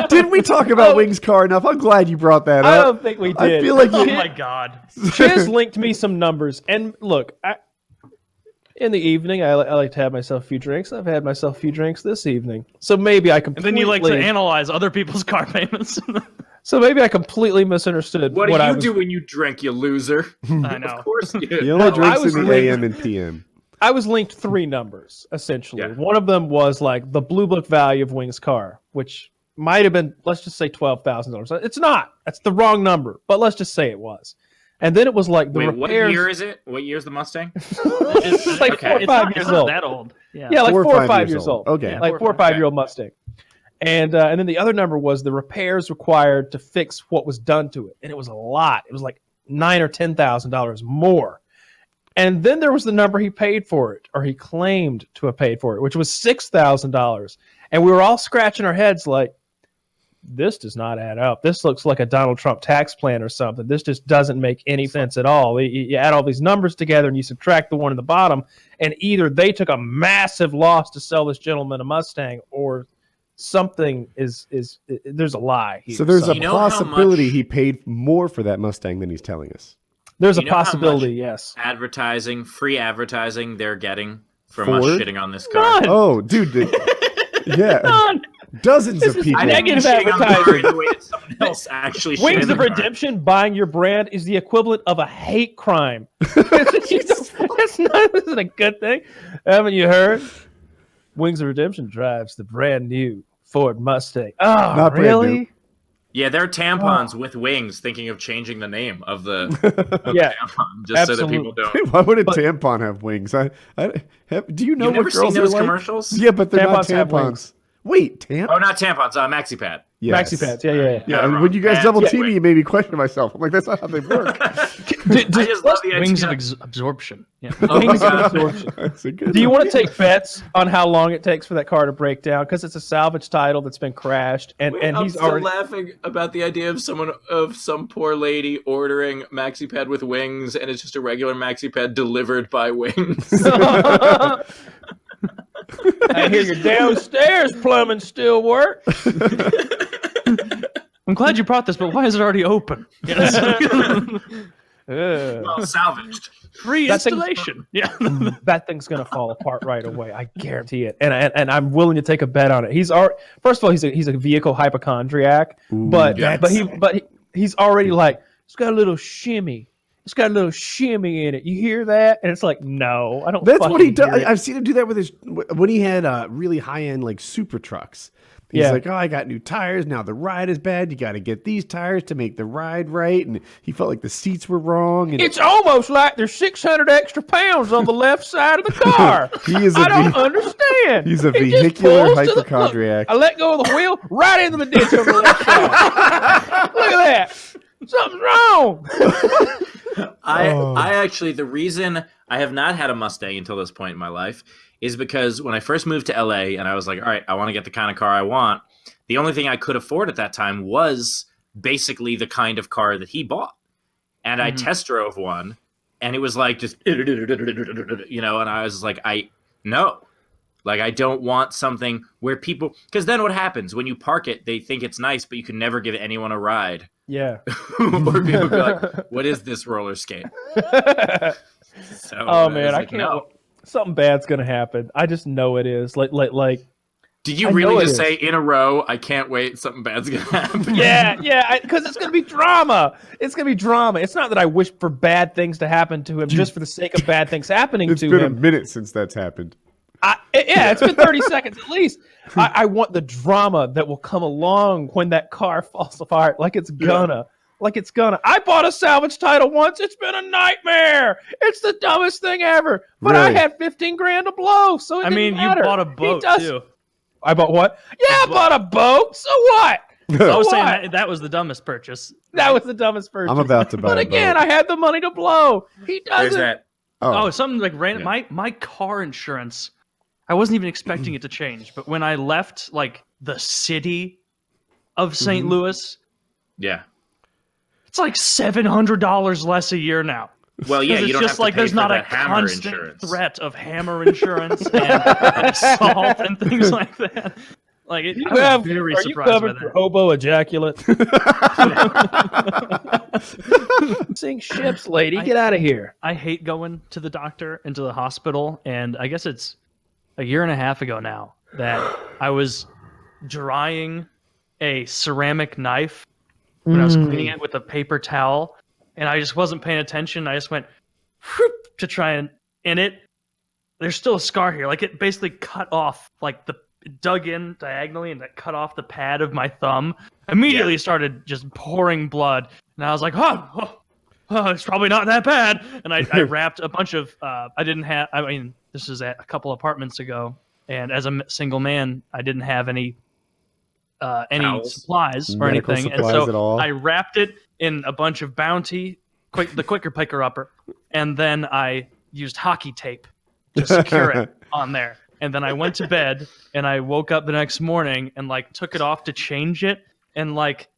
Did we talk about Wings car enough? I'm glad you brought that up. I don't think we did. I feel like Oh my god. Chiz linked me some numbers, and look, in the evening, I like to have myself a few drinks. I've had myself a few drinks this evening, so maybe I completely. And then you like to analyze other people's car payments. So maybe I completely misunderstood. What do you do when you drink, you loser? I know. Of course you do. He only drinks in the AM and PM. I was linked 3 numbers, essentially. Yeah. One of them was like the blue book value of Wings' car, which might have been, let's just say $12,000. It's not. That's the wrong number, but let's just say it was. And then it was like the Wait, repairs. what year is it? What year is the Mustang? It's like 4 or 5 years old. That old. Yeah. Yeah, like 4 4 or 5 years old. Okay. Yeah, like 4 or 5 year old Mustang. And then the other number was the repairs required to fix what was done to it. And it was a lot. It was like $9,000 or $10,000 more. And then there was the number he paid for it, or he claimed to have paid for it, which was $6,000. And we were all scratching our heads like, this does not add up. This looks like a Donald Trump tax plan or something. This just doesn't make any sense at all. You add all these numbers together and you subtract the one in the bottom, and either they took a massive loss to sell this gentleman a Mustang, or something there's a lie here. So there's a possibility he paid more for that Mustang than he's telling us. There's a possibility, yes. Free advertising they're getting from Ford? us shitting on this car. None. Oh, dude. Yeah. None. Dozens of people. I Negative shitting on the car advertising. in the way that someone else actually shit Wings in the of car. Redemption, buying your brand, is the equivalent of a hate crime. This isn't a good thing. Haven't you heard? Wings of Redemption drives the brand new Ford Mustang. Oh, Not brand really? new. Yeah, they're tampons with wings, thinking of changing the name of the Yeah, tampon just so that people don't. Why would a tampon have wings? Do you know You've never what girls seen those are like? commercials? Yeah, but they're not Tampons have tampons. wings. Wait, Oh, not tampons. Maxi pad. Yes. Maxi pads. Yeah. Yeah, when you guys double team me, you made me question myself. I'm like, that's not how they work. I just love the idea. Wings of absorption. Yeah. Wings of absorption. That's a good Do you one. want to take bets on how long it takes for that car to break down? Because it's a salvage title that's been crashed, and I'm he's still already laughing about the idea of some poor lady ordering maxi pad with wings, and it's just a regular maxi pad delivered by Wings. I hear your downstairs plumbing still work. I'm glad you brought this, but why is it already open? Well, salvaged. Free That thing's- installation. Yeah. That thing's gonna fall apart right away. I guarantee it. And I'm willing to take a bet on it. First of all, he's a vehicle hypochondriac, but he's already like, it's got a little shimmy. It's got a little shimmy in it. You hear that? And it's like, no, I don't. That's what he does. hear it. I've seen him do that with when he had really high end like super trucks. He's like, oh, I got new tires. Now the ride is bad. You got to get these tires to make the ride right. And he felt like the seats were wrong. And It's almost like there's 600 extra pounds on the left side of the car. I don't understand. He's a It just vehicular pulls to the- hypochondriac. I let go of the wheel right into the ditch on the left side. Look at that. Something's wrong. I actually, the reason I have not had a Mustang until this point in my life is because when I first moved to LA and I was like, all right, I want to get the kind of car I want, the only thing I could afford at that time was basically the kind of car that he bought. And I test drove one, and it was like just, you know, and I was like, I don't want something where people, because then what happens when you park it, they think it's nice, but you can never give anyone a ride. Yeah. Or people be like, what is this roller skate? So, Oh man, I like, can't. no. Something bad's gonna happen. I just know it is. Like. Did you I know really it just is. say in a row, I can't wait, something bad's gonna happen? Yeah, because it's gonna be drama. It's gonna be drama. It's not that I wish for bad things to happen to him just for the sake of bad things happening It's to been him. a minute since that's happened. It's been 30 seconds at least. I want the drama that will come along when that car falls apart, like it's gonna. Like it's gonna. I bought a salvage title once. It's been a nightmare. It's the dumbest thing ever. But I Really? had 15 grand to blow, so it I mean, didn't matter. you bought a boat too. I bought what? Yeah, I bought a boat. So what? I was So saying what? that was the dumbest purchase. That was the dumbest purchase. I'm about to buy But a again, boat. I had the money to blow. He There's doesn't. that. Oh, something like random. My car insurance, I wasn't even expecting it to change, but when I left like the city of saint Louis, Yeah. it's like $700 less a year now. Well, yeah, 'Cause you it's don't just have to like pay there's for not a that hammer constant insurance. threat of hammer insurance and assault and things like that. Like, You I was have, very are you surprised by covered for that. hobo ejaculate? Sink ships, lady. Get out of here. I hate going to the doctor and to the hospital, and I guess it's a year and a half ago now that I was drying a ceramic knife when I was cleaning it with a paper towel, and I just wasn't paying attention. I just went whoop, to try and in it. There's still a scar here. Like, it basically cut off, like, it dug in diagonally and that cut off the pad of my thumb. Immediately started just pouring blood, and I was like, oh, it's probably not that bad. And I wrapped a bunch of. This is at a couple apartments ago, and as a single man, I didn't have any Towels? supplies or Medical anything, and supplies so at all? I wrapped it in a bunch of Bounty, the quicker picker upper, and then I used hockey tape to secure it on there. And then I went to bed, and I woke up the next morning and like took it off to change it, and like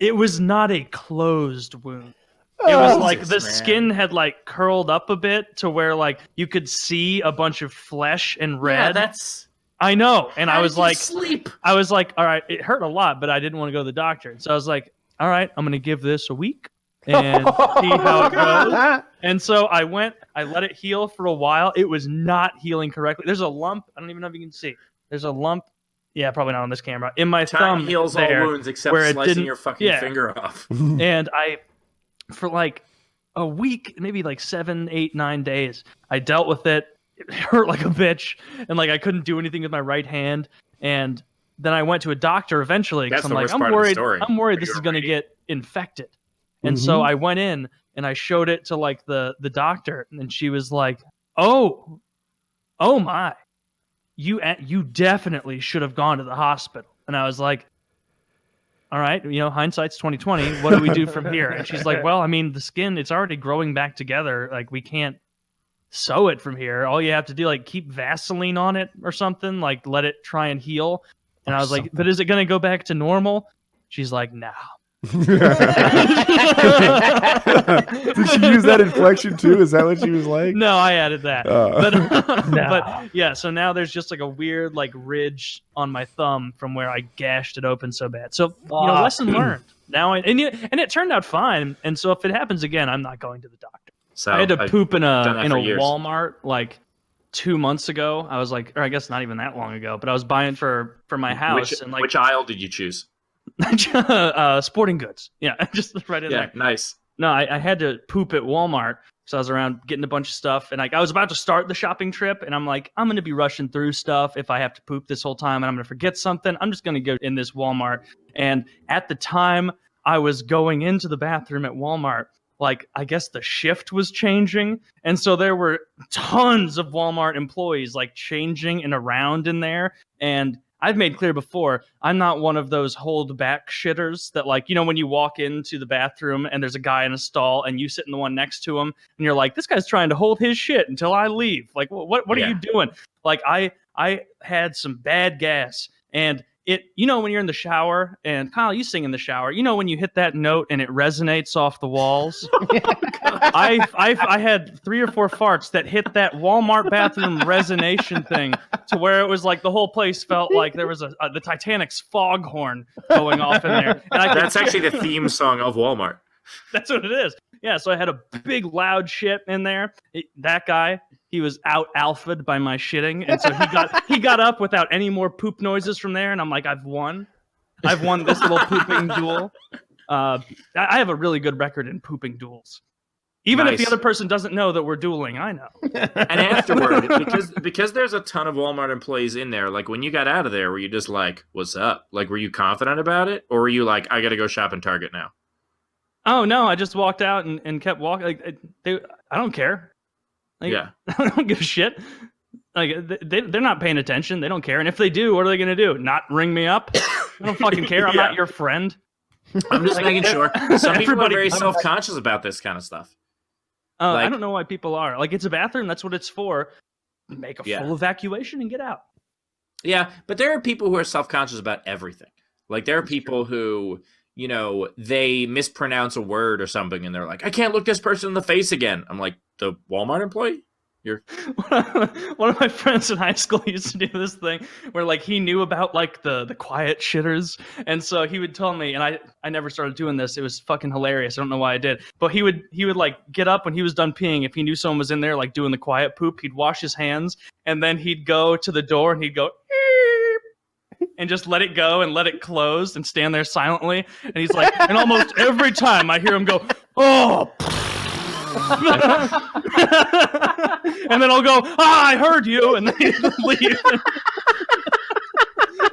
it was not a closed wound. It was like the skin had like curled up a bit to where like you could see a bunch of flesh and red. Yeah, that's. I know, and I was like, sleep. I was like, all right, it hurt a lot, but I didn't want to go to the doctor. So I was like, all right, I'm gonna give this a week and see how it goes. And so I went, I let it heal for a while. It was not healing correctly. There's a lump. I don't even know if you can see. There's a lump. Yeah, probably not on this camera. In my Time thumb heals all there, wounds except where it slicing didn't- your fucking finger off. and for like a week, maybe like 7, 8, 9 days, I dealt with it. It hurt like a bitch, and like I couldn't do anything with my right hand. And then I went to a doctor eventually because That's I'm the like, worst I'm part of the worried. story. I'm worried Are this you is gonna ready? get infected. And so I went in and I showed it to like the doctor, and she was like, oh my, you definitely should have gone to the hospital. And I was like, all right, hindsight's 2020. What do we do from here? And she's like, well, I mean, the skin, it's already growing back together. Like, we can't sew it from here. All you have to do, like, keep Vaseline on it or something, like let it try and heal. And I was like, but is it going to go back to normal? She's like, no. Did she use that inflection too? Is that what she was like? No, I added that. No. But yeah, so now there's just like a weird like ridge on my thumb from where I gashed it open so bad. So lesson learned. Now and it turned out fine. And so if it happens again, I'm not going to the doctor. So I had to poop in done that a for years. Walmart like 2 months ago. I was like, or I guess not even that long ago, but I was buying for my house and like which aisle did you choose? sporting goods. Yeah, just right in there. Nice. No, I had to poop at Walmart. So I was around getting a bunch of stuff, and like I was about to start the shopping trip, and I'm like, I'm gonna be rushing through stuff if I have to poop this whole time, and I'm gonna forget something. I'm just gonna go in this Walmart. And at the time I was going into the bathroom at Walmart, like I guess the shift was changing, and so there were tons of Walmart employees like changing and around in there. And I've made clear before, I'm not one of those hold back shitters that like, when you walk into the bathroom and there's a guy in a stall and you sit in the one next to him and you're like, this guy's trying to hold his shit until I leave. Like, what are you doing? Like I had some bad gas, and it, when you're in the shower, and Kyle, you sing in the shower, when you hit that note and it resonates off the walls. I had 3 or 4 farts that hit that Walmart bathroom resonation thing to where it was like the whole place felt like there was the Titanic's foghorn going off in there. And That's actually the theme song of Walmart. That's what it is. Yeah, so I had a big loud shit in there. That guy, he was out alphaed by my shitting, and so he got up without any more poop noises from there. And I'm like, I've won this little pooping duel. I have a really good record in pooping duels. Even if the other person doesn't know that we're dueling, I know. And afterward, because there's a ton of Walmart employees in there, like when you got out of there, were you just like, what's up? Like, were you confident about it? Or were you like, I got to go shop in Target now? Oh, no, I just walked out and kept walking. Like, I don't care. Like, Yeah. I don't give a shit. Like, they're not paying attention. They don't care. And if they do, what are they going to do? Not ring me up? I don't fucking care. I'm not your friend. I'm just making sure. Some people are Everybody- very self-conscious about this kind of stuff. I don't know why people are. Like, it's a bathroom. That's what it's for. Make a Yeah. full evacuation and get out. Yeah, but there are people who are self-conscious about everything. Like, there are people who, they mispronounce a word or something, and they're like, I can't look this person in the face again. I'm like, the Walmart employee? You're One of my friends in high school used to do this thing where like he knew about like the quiet shitters, and so he would tell me, and I never started doing this. It was fucking hilarious. I don't know why I did, but he would like get up when he was done peeing. If he knew someone was in there like doing the quiet poop, he'd wash his hands, and then he'd go to the door and he'd go "Eep," and just let it go and let it close and stand there silently. And he's like, and almost every time I hear him go, oh. And then I'll go, I heard you, and then he'd leave.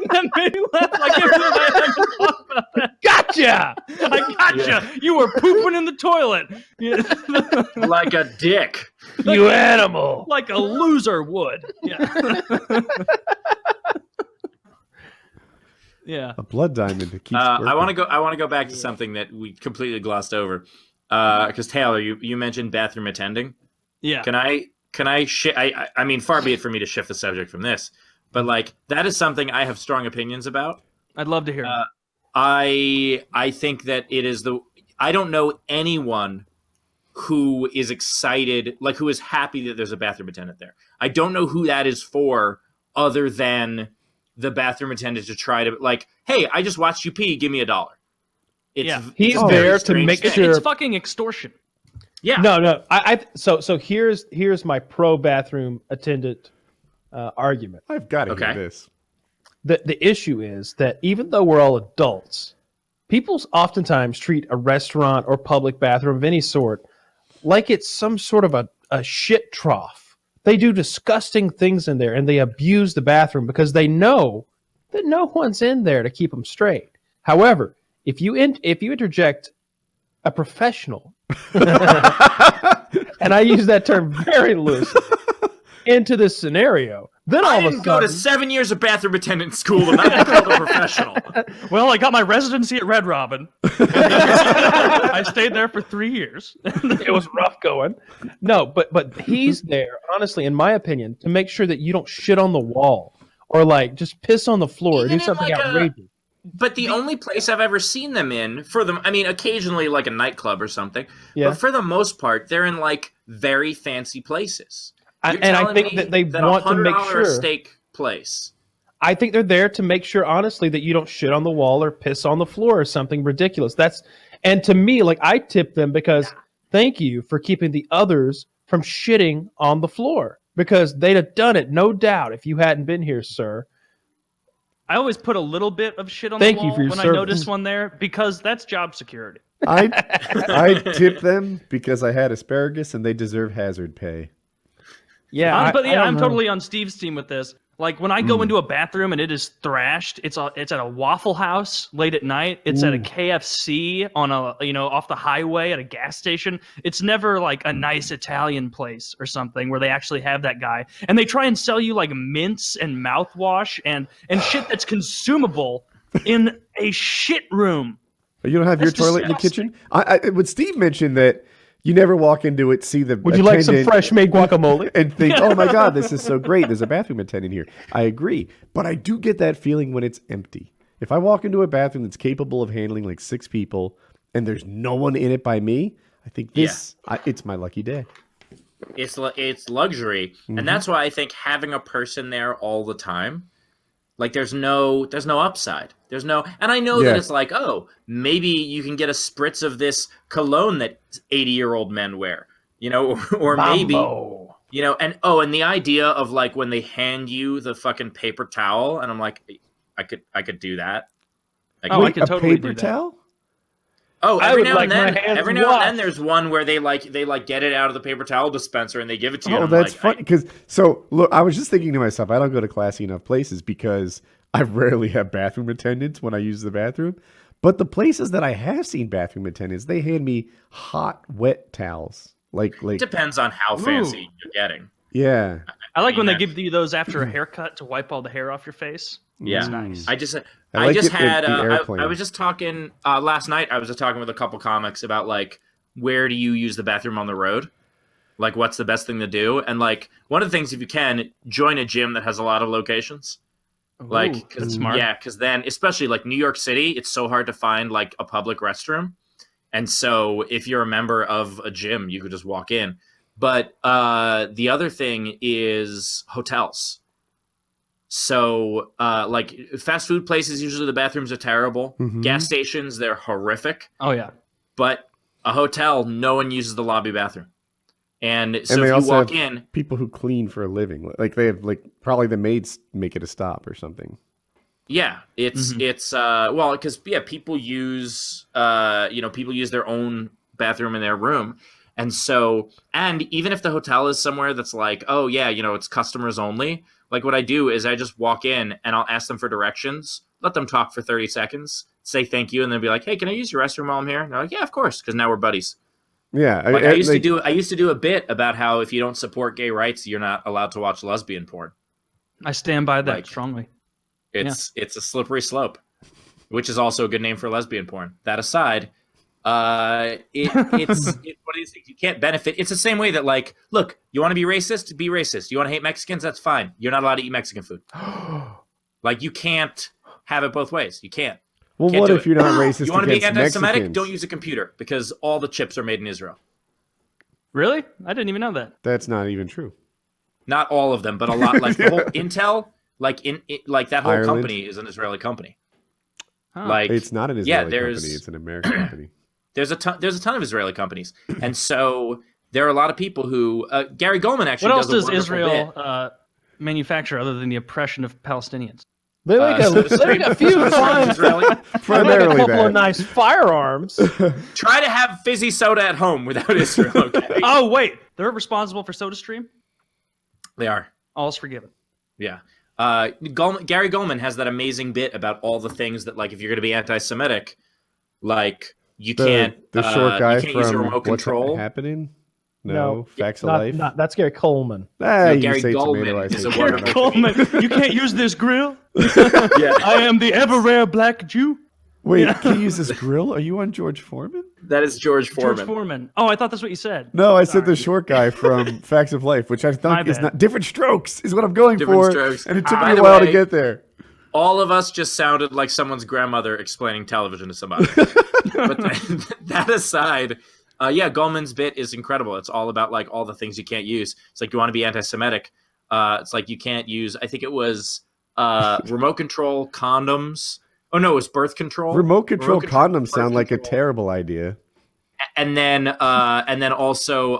And made me laugh. I can't believe I had to talk about that. Gotcha! I gotcha! Yeah. You were pooping in the toilet. like a dick. You animal. Like a loser would. Yeah. Yeah. A blood diamond that keeps I want to go back to something that we completely glossed over. Because Taylor, you mentioned bathroom attending. Yeah. Can I I mean, far be it for me to shift the subject from this, but like that is something I have strong opinions about. I'd love to hear. I think that it is I don't know anyone who is excited, like who is happy that there's a bathroom attendant there. I don't know who that is for, other than the bathroom attendant to try to like, hey, I just watched you pee, give me $1. He's there to make sure it's fucking extortion. Yeah. No. So here's my pro bathroom attendant argument. I've got to hear this. The issue is that even though we're all adults, people oftentimes treat a restaurant or public bathroom of any sort like it's some sort of a shit trough. They do disgusting things in there, and they abuse the bathroom because they know that no one's in there to keep them straight. However, if you interject a professional, and I use that term very loosely, into this scenario, then all of a sudden... I didn't go to 7 years of bathroom attendant school and not be called a professional. Well, I got my residency at Red Robin. I stayed there for 3 years. It was rough going. No, but he's there, honestly, in my opinion, to make sure that you don't shit on the wall or like just piss on the floor or do something like outrageous. But the only place I've ever seen them in, I mean, occasionally like a nightclub or something, yeah. But for the most part, they're in like very fancy places. And I think that they want to make sure. $100 steak place. I think they're there to make sure, honestly, that you don't shit on the wall or piss on the floor or something ridiculous. And to me, like, I tip them because thank you for keeping the others from shitting on the floor, because they'd have done it, no doubt, if you hadn't been here, sir. I always put a little bit of shit on the wall when I notice one there, because that's job security. I tip them because I had asparagus and they deserve hazard pay. Yeah, I'm totally on Steve's team with this. Like when I go into a bathroom and it is thrashed, it's at a Waffle House late at night. It's at a KFC on off the highway at a gas station. It's never like a nice Italian place or something where they actually have that guy. And they try and sell you like mints and mouthwash and shit that's consumable in a shit room. But you don't have your toilet in the kitchen? When Steve mentioned that you never walk into it, see the Would you like some fresh made guacamole? And think, oh my God, this is so great. There's a bathroom attendant here. I agree. But I do get that feeling when it's empty. If I walk into a bathroom that's capable of handling like 6 people and there's no one in it by me, I think it's my lucky day. It's luxury. Mm-hmm. And that's why I think having a person there all the time, like there's no upside. And I know that it's like, oh, maybe you can get a spritz of this cologne that 80-year-old men wear, or maybe, and the idea of like when they hand you the fucking paper towel, and I'm like, I could do that. I could totally do that. Paper towel? Oh, every now and then there's one where they get it out of the paper towel dispenser and they give it to you. Oh, that's funny. Look, I was just thinking to myself, I don't go to classy enough places because I rarely have bathroom attendants when I use the bathroom. But the places that I have seen bathroom attendants, they hand me hot, wet towels. Like it depends on how fancy you're getting. Yeah. I like when they give you those after a haircut to wipe all the hair off your face. Yeah, it's nice. I was just talking last night. I was just talking with a couple comics about like, where do you use the bathroom on the road? Like, what's the best thing to do? And like, one of the things, if you can, join a gym that has a lot of locations. Like, that's smart. Yeah, because then, especially like New York City, it's so hard to find like a public restroom. And so, if you're a member of a gym, you could just walk in. But the other thing is hotels. So, like fast food places, usually the bathrooms are terrible. Mhm. Gas stations, they're horrific. Oh yeah. But a hotel, no one uses the lobby bathroom. And so And they if you also walk have in, people who clean for a living. Like they have like probably the maids make it a stop or something. yeah, it's well, because people use people use their own bathroom in their room. And so, and even if the hotel is somewhere that's like, oh yeah, it's customers only, like what I do is I just walk in and I'll ask them for directions, let them talk for 30 seconds, say thank you, and then be like, hey, can I use your restroom while I'm here? And they're like, yeah, of course, because now we're buddies. Yeah, Like I used to do a bit about how if you don't support gay rights, you're not allowed to watch lesbian porn. I stand by that Like, strongly. It's a slippery slope, which is also a good name for lesbian porn. That aside, it's what is it? You can't benefit. It's the same way that like, look, you want to be racist? Be racist. You want to hate Mexicans? That's fine. You're not allowed to eat Mexican food. Like you can't have it both ways. You can't. Well, Can't what do if it. you're not racist You want to be against anti-Semitic? Mexicans? Don't use a computer because all the chips are made in Israel. Really? I didn't even know that. That's not even true. Not all of them, but a lot. Like the whole Intel, like like that whole Ireland. company is an Israeli company. Huh. Like It's not an Israeli there's- company. It's an American company. there's a ton of Israeli companies, and so there are a lot of people who Gary Goldman actually. What else does a does wonderful Israel manufacture other than the oppression of Palestinians? They make, they make a few fine, Israeli. they make a Primarily couple that. of nice firearms. Try to have fizzy soda at home without Israel. Okay, Oh wait, they're responsible for SodaStream. they are. All's forgiven. Yeah. Gary Goldman has that amazing bit about all the things that, like, if you're going to be anti-Semitic, like you can't. The short guy you can't use a from remote What's control. Happening? No. No, Facts of Life. That's Gary Coleman. Ah, you Gary say Goldman tomato, I is say a tomato. wonderful- Coleman, you can't use this grill. Yeah, I am the ever rare black Jew. Wait, can you use this grill? Are you on George Foreman? that is George Foreman. George Foreman. Oh, I thought that's what you said. No, I said the Sorry. short guy from Facts of Life, which I My think is bad. not different strokes is what I'm going Different for. Strokes. And it took By me a the while to way- get there. All of us just sounded like someone's grandmother explaining television to somebody. But that aside, yeah, Goldman's bit is incredible. It's all about like all the things you can't use. It's like you want to be anti-Semitic. It's like you can't use. I think it was remote control condoms. Oh no, it was birth control. Remote control condoms birth sound like a control. terrible idea. And then also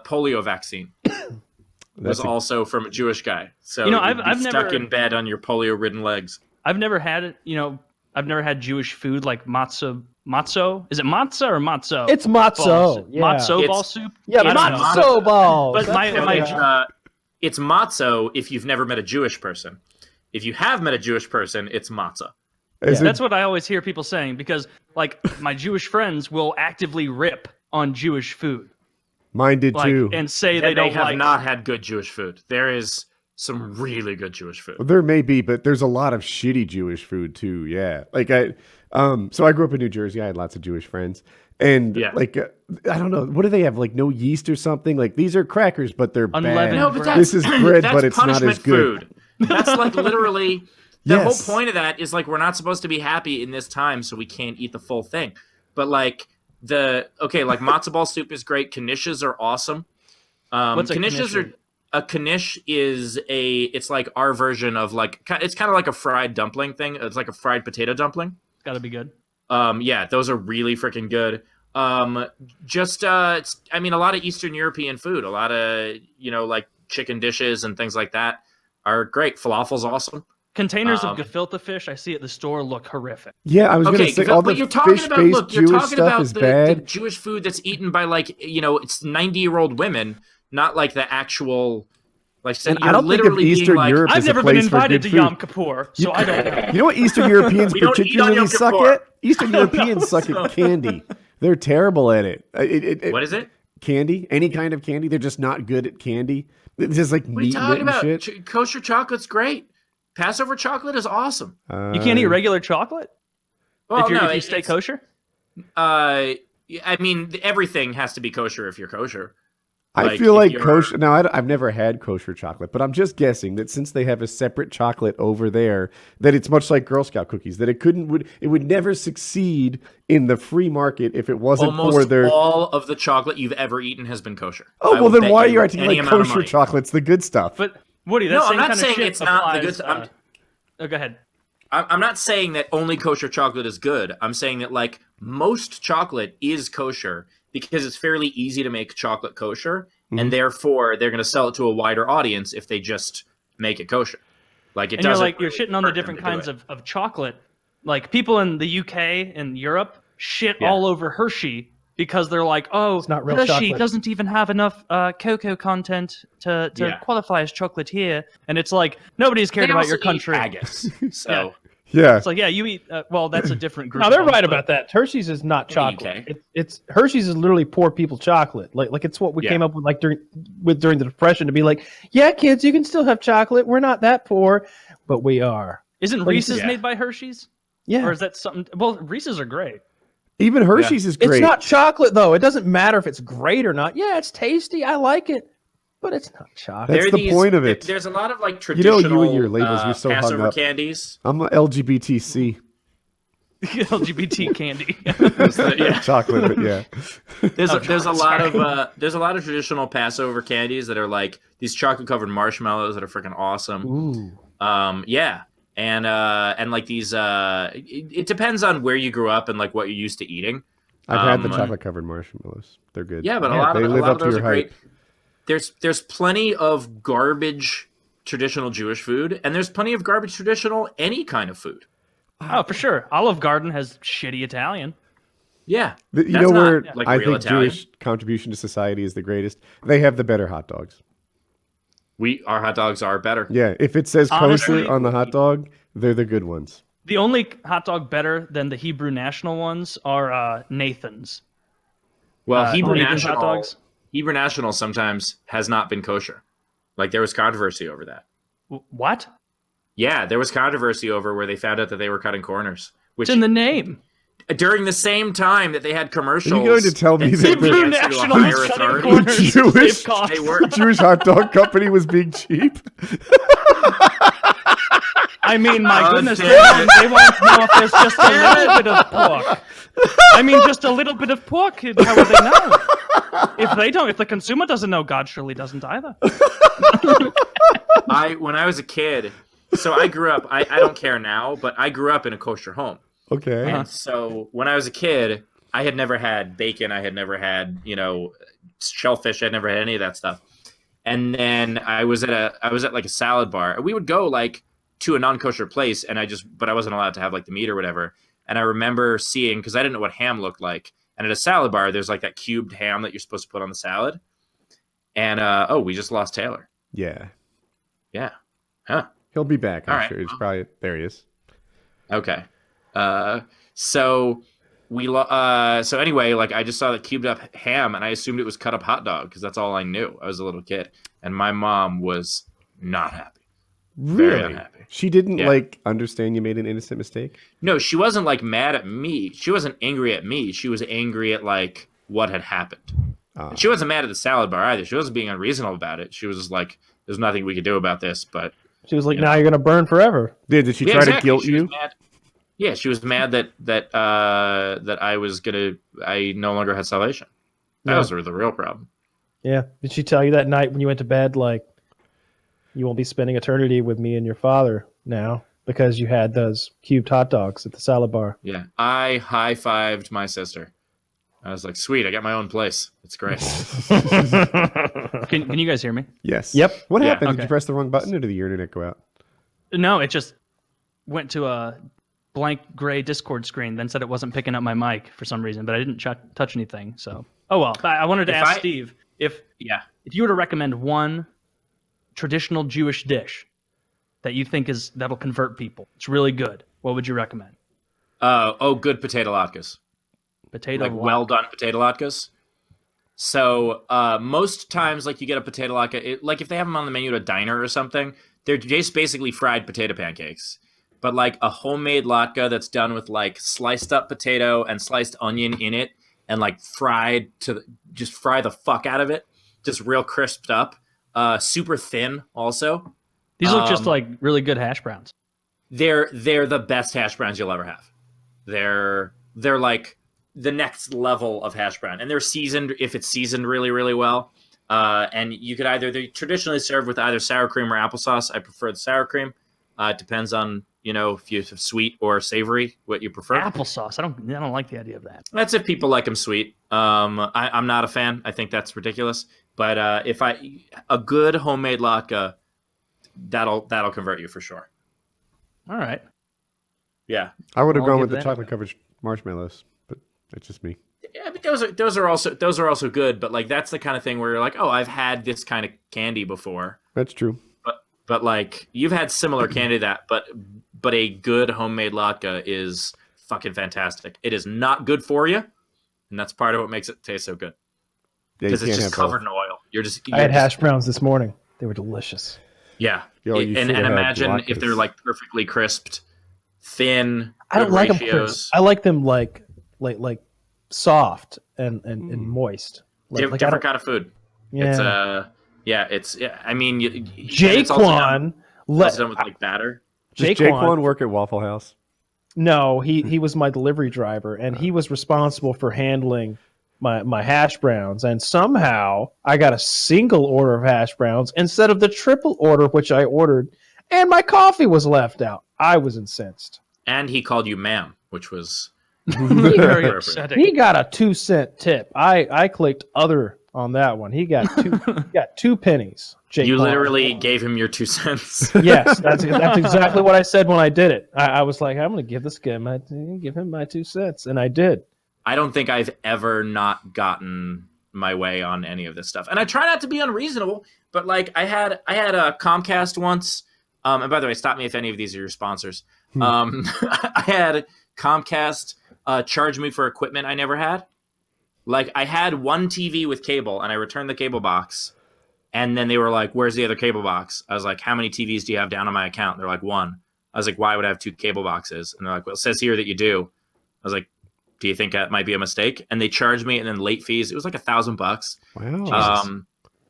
polio vaccine was That's a- also from a Jewish guy. So You know, you'd be I've stuck never- in bed on your polio-ridden legs. I've never had it. I've never had Jewish food like matzo. Matzo? Is it matzo or matzo? It's matzo. Balls. Yeah. Matzo It's- ball soup. Yeah, I don't know. matzo balls. But That's my- what my- they are. It's matzo if you've never met a Jewish person. If you have met a Jewish person, it's matzah. Is it- That's what I always hear people saying because, like, my Jewish friends will actively rip on Jewish food, Mine did like, too. and say They, they don't have like. not had good Jewish food. There is some really good Jewish food. Well, there may be, but there's a lot of shitty Jewish food too. Yeah, like so I grew up in New Jersey. I had lots of Jewish friends, and Yeah. like I don't know, what do they have? Like no yeast or something? Like these are crackers, but they're bad. Unleavened No, but This is bread, that's but it's not punishment as good. food. That's like literally the Yes. whole point of that is like we're not supposed to be happy in this time, so we can't eat the full thing. But like like matzo ball soup is great. Knishes are awesome. What's a knishes knish? a knish is it's like our version of like it's kind of like a fried dumpling thing. It's like a fried potato dumpling. It's got to be good. Yeah, those are really freaking good. It's, I mean, a lot of Eastern European food, a lot of, like chicken dishes and things like that are great. Falafel's awesome. Containers of gefilte fish I see at the store look horrific. Yeah, I was Okay, gonna say all but the you're talking about, fish-based look, you're Jewish talking stuff about is the bad. Jewish food that's eaten by like, it's 90-year-old women, not like the actual, like, And you're I don't think of literally being Eastern like, Europe I've as a never been place for invited good to food. Yom Kippur, so I don't know. You know what Eastern Europeans We don't eat on particularly Yom suck Kippur. at? Eastern Europeans suck at candy. They're terrible at it. What is it? Candy? Any kind of candy? They're just not good at candy. It's just like What are you meat talking and about? shit. Kosher chocolate's great. Passover chocolate is awesome. You can't eat regular chocolate Well, if you it's- stay kosher. I mean, everything has to be kosher if you're kosher. I feel if like you're- kosher. Now, I've never had kosher chocolate, but I'm just guessing that since they have a separate chocolate over there, that it's much like Girl Scout cookies. That it would never succeed in the free market if it wasn't for almost their. all of the chocolate you've ever eaten has been kosher. Oh I well, will then bet why are you acting any like amount of kosher money. chocolate's the good stuff? But Woody, that No, same I'm not kind of saying shit it's not the good applies, stuff. oh, go ahead. I'm not saying that only kosher chocolate is good. I'm saying that like most chocolate is kosher because it's fairly easy to make chocolate kosher, and therefore they're going to sell it to a wider audience if they just make it kosher. Like it And you're doesn't. like you're shitting on the different kinds of chocolate. Like people in the UK and Europe shit Yeah. all over Hershey because they're like, oh, It's not real Hershey chocolate. doesn't even have enough cocoa content to Yeah. qualify as chocolate here. And it's like nobody's cared They about also your eat country. haggis, so Yeah, It's like, yeah, you eat. Well, that's a different group. No, they're of them, right but- about that. Hershey's is not In the chocolate. UK. It's Hershey's is literally poor people chocolate. Like it's what we Yeah. came up with like during the Depression to be like, yeah, kids, you can still have chocolate. We're not that poor, but we are. Isn't But Reese's yeah. made by Hershey's? Yeah, Or is that something? Well, Reese's are great. even Hershey's is great. it's not chocolate though. It doesn't matter if it's great or not. Yeah, it's tasty. I like it, but it's not chocolate. That's there are the point of it. There's a lot of like You know, traditional you and your labels, you're so hung Passover up. candies. I'm a LGBTC LGBT candy. Yeah. chocolate, but yeah. There's a lot sorry. of traditional Passover candies that are like these chocolate covered marshmallows that are freaking awesome. Ooh. Yeah, and like these. It depends on where you grew up and like what you're used to eating. I've had the Um, chocolate covered marshmallows. They're good. Yeah, but a Yeah, lot they of live up to those your are great. hype. There's plenty of garbage traditional Jewish food, and there's plenty of garbage traditional any kind of food. Oh, for sure. Olive Garden has shitty Italian. Yeah, You that's know not, where like, I real think Italian. Jewish contribution to society is the greatest? They have the better hot dogs. Our hot dogs are better. Yeah, if it says Honestly- kosher on the hot dog, they're the good ones. The only hot dog better than the Hebrew National ones are Nathan's. Well, Hebrew Nathan's National, hot dogs. Hebrew National sometimes has not been kosher. Like there was controversy over that. What? Yeah, there was controversy over where they found out that they were cutting corners, which It's in the name. during the same time that they had commercials. Are you going to tell me that said the- the Hebrew answer to a National higher is cutting authority? corners to Jewish- save costs. They were. The Jewish hot dog company was being cheap. I mean, my Oh, goodness, damn it. they want to know if there's just a little bit of pork. I mean, just a little bit of pork. How would they know? If the consumer doesn't know, God surely doesn't either. When I was a kid, so I grew up. I don't care now, but I grew up in a kosher home, Okay. and so when I was a kid, I had never had bacon. I had never had shellfish. I had never had any of that stuff. And then I was at like a salad bar. We would go like to a non-kosher place, and but I wasn't allowed to have like the meat or whatever. And I remember seeing, because I didn't know what ham looked like, and at a salad bar, there's like that cubed ham that you're supposed to put on the salad. And we just lost Taylor. Yeah. Yeah. Huh. He'll be back, I'm All right. sure. He's probably there he is. Okay. So so anyway, like I just saw the cubed up ham, and I assumed it was cut up hot dog because that's all I knew. I was a little kid, and my mom was not happy. Very Really? unhappy. She didn't Yeah. like understand you made an innocent mistake? No, she wasn't like mad at me. She wasn't angry at me. She was angry at like what had happened. And she wasn't mad at the salad bar either. She wasn't being unreasonable about it. She was just like, "There's nothing we could do about this." But She was like, "Now you're gonna burn forever." Did she yeah, try exactly. to guilt She was you? mad. Yeah, she was mad that I no longer had salvation. That Yeah. was the real problem. Yeah. Did she tell you that night when you went to bed, like, you won't be spending eternity with me and your father now because you had those cubed hot dogs at the salad bar? Yeah, I high-fived my sister. I was like, "Sweet, I got my own place. It's great." Can you guys hear me? Yes. Yep. What Yeah, happened? Did okay. you press the wrong button or did your internet go out? No, it just went to a blank gray Discord screen, then said it wasn't picking up my mic for some reason, but I didn't touch anything. So, oh well. I wanted to If ask I- Steve if Yeah. you were to recommend one traditional Jewish dish that you think that'll convert people, it's really good. What would you recommend? Good potato latkes. Potato. Like well done potato latkes. So most times, like you get a potato latke, like if they have them on the menu at a diner or something, they're just basically fried potato pancakes. But like a homemade latke that's done with like sliced up potato and sliced onion in it, and like just fry the fuck out of it. just real crisped up, super thin. Also, These look just like really good hash browns. they're the best hash browns you'll ever have. They're like the next level of hash brown, and they're seasoned if it's seasoned really, really well. And you could they're traditionally served with either sour cream or applesauce. I prefer the sour cream. It depends on, if you have sweet or savory, what you prefer. Applesauce. I don't like the idea of that. That's if people like them sweet. I'm not a fan. I think that's ridiculous. But a good homemade latke, that'll convert you for sure. All right. Yeah. I would have I'll gone give with the that chocolate covered marshmallows, but that's just me. Yeah, but those are also good. But like that's the kind of thing where you're like, oh, I've had this kind of candy before. That's true. But like you've had similar candy to that, but a good homemade latke is fucking fantastic. It is not good for you, and that's part of what makes it taste so good. Yeah, Because it's just covered in oil. I had hash browns this morning. They were delicious. Yeah. Yo, you and should have had imagine if they're latkes. like perfectly crisped, thin. I don't good like them ratios. crisp. I like them like soft and moist. Like Different kind of food. Yeah. I mean, it's also done Jaquan. with like batter. Does Jaquan work at Waffle House? No, he was my delivery driver, and he was responsible for handling my hash browns. And somehow I got a single order of hash browns instead of the triple order which I ordered, and my coffee was left out. I was incensed. And he called you ma'am, which was Very upsetting. He got a 2-cent tip. I clicked other on that one. He got two pennies. Jake You Paul. literally gave him your 2 cents. Yes, that's exactly what I said when I did it. I was like, I'm going to give this guy give him my 2 cents, and I did. I don't think I've ever not gotten my way on any of this stuff, and I try not to be unreasonable. But like, I had a Comcast once. And by the way, stop me if any of these are your sponsors. I had Comcast charge me for equipment I never had. Like, I had one TV with cable, and I returned the cable box. And then they were like, where's the other cable box? I was like, how many TVs do you have down on my account? They're like, 1. I was like, why would I have 2 cable boxes? And they're like, well, it says here that you do. I was like, do you think that might be a mistake? And they charged me, and then late fees. It was like $1,000. Wow.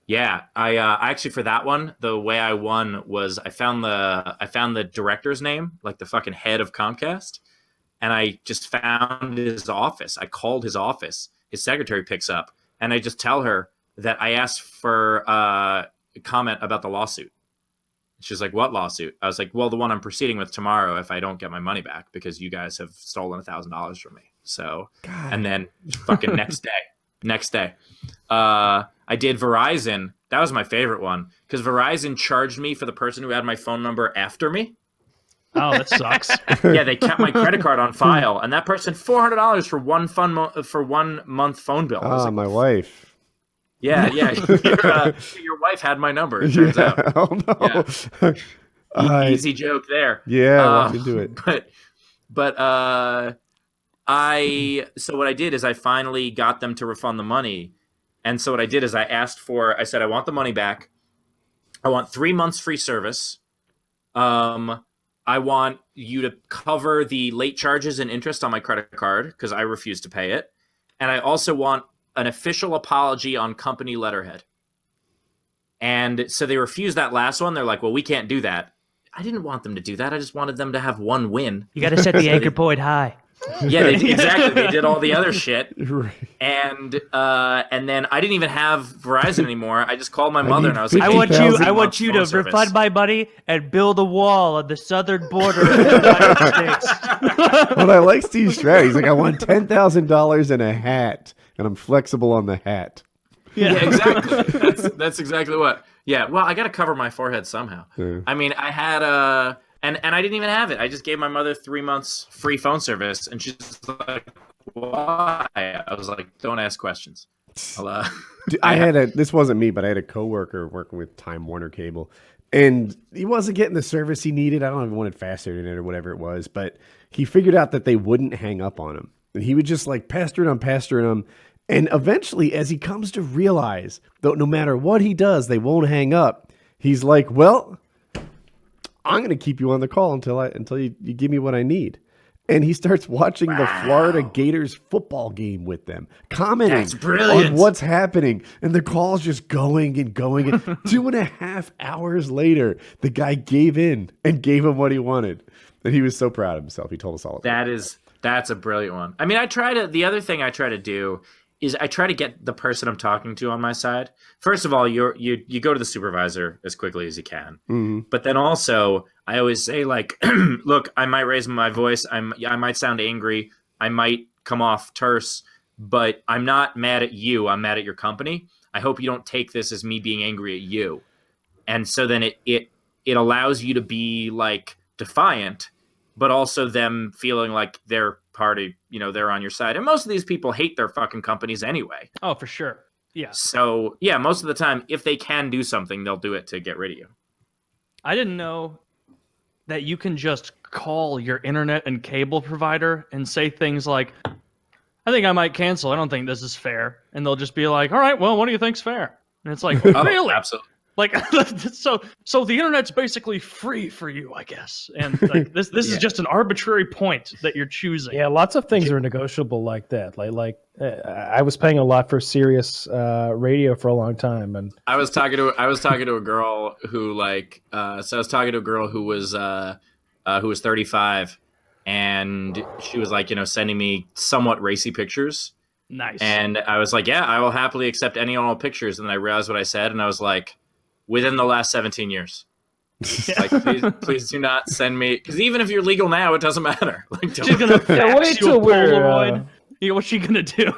Yeah, I actually, for that one, the way I won was I found the director's name, like the fucking head of Comcast, and I just found his office. I called his office. His secretary picks up, and I just tell her that I asked for a comment about the lawsuit. She's like, what lawsuit? I was like, well, the one I'm proceeding with tomorrow if I don't get my money back because you guys have stolen $1,000 from me. So, God. And then fucking next day, I did Verizon. That was my favorite one because Verizon charged me for the person who had my phone number after me. Oh, that sucks. Yeah, they kept my credit card on file, and that person $400 for 1 month phone bill. I was like, My wife. yeah. Your wife had my number. It turns out. Oh no. Yeah. Easy joke there. Yeah, walk into it. But so what I did is I finally got them to refund the money. And so what I did is I said, I want the money back. I want 3 months free service. I want you to cover the late charges and interest on my credit card because I refuse to pay it. And I also want an official apology on company letterhead. And so they refused that last one. They're like, well, we can't do that. I didn't want them to do that. I just wanted them to have one win. You got to set the anchor point high. Yeah, exactly. They did all the other shit. Right. And then I didn't even have Verizon anymore. I just called my mother and I was like, I want you to refund my money and build a wall on the southern border of the United States. Well, I like Steve's strategy. He's like, I want $10,000 and a hat, and I'm flexible on the hat. Yeah, exactly. That's exactly what. Yeah, well, I got to cover my forehead somehow. Yeah. I mean, I had and I didn't even have it. I just gave my mother 3 months free phone service, and she's like, "Why?" I was like, "Don't ask questions." Dude, this wasn't me, but I had a coworker working with Time Warner Cable, and he wasn't getting the service he needed. I don't know if he wanted faster internet or whatever it was, but he figured out that they wouldn't hang up on him, and he would just like pestering them. And eventually, as he comes to realize that no matter what he does, they won't hang up, he's like, well, I'm going to keep you on the call until you give me what I need. and he starts watching the Florida Gators football game with them, commenting That's brilliant. on what's happening. And the call's just going and going. And 2.5 hours later, the guy gave in and gave him what he wanted. And he was so proud of himself. He told us all about it. That's a brilliant one. I mean, the other thing I try to do is I try to get the person I'm talking to on my side. First of all, you go to the supervisor as quickly as you can. Mm-hmm. But then also, I always say, like, look, I might raise my voice. I might sound angry. I might come off terse, but I'm not mad at you. I'm mad at your company. I hope you don't take this as me being angry at you. And so then it allows you to be, like, defiant, but also them feeling like they're party, they're on your side. And most of these people hate their fucking companies anyway. Oh, for sure. Yeah. So, yeah, most of the time, if they can do something, they'll do it to get rid of you. I didn't know that you can just call your internet and cable provider and say things like, I think I might cancel. I don't think this is fair. And they'll just be like, all right, well, what do you think's fair? And it's like, really? Absolutely. Like, so the internet's basically free for you, I guess. And like, this is just an arbitrary point that you're choosing. Yeah, lots of things are negotiable like that. Like I was paying a lot for Sirius radio for a long time, and I was talking to a girl who was 35, and she was like, sending me somewhat racy pictures. Nice. And I was like, yeah, I will happily accept any and all pictures. And then I realized what I said, and I was like, within the last 17 years. Like, please do not send me, because even if you're legal now, it doesn't matter. Like, she's gonna wait till we're what's she gonna do?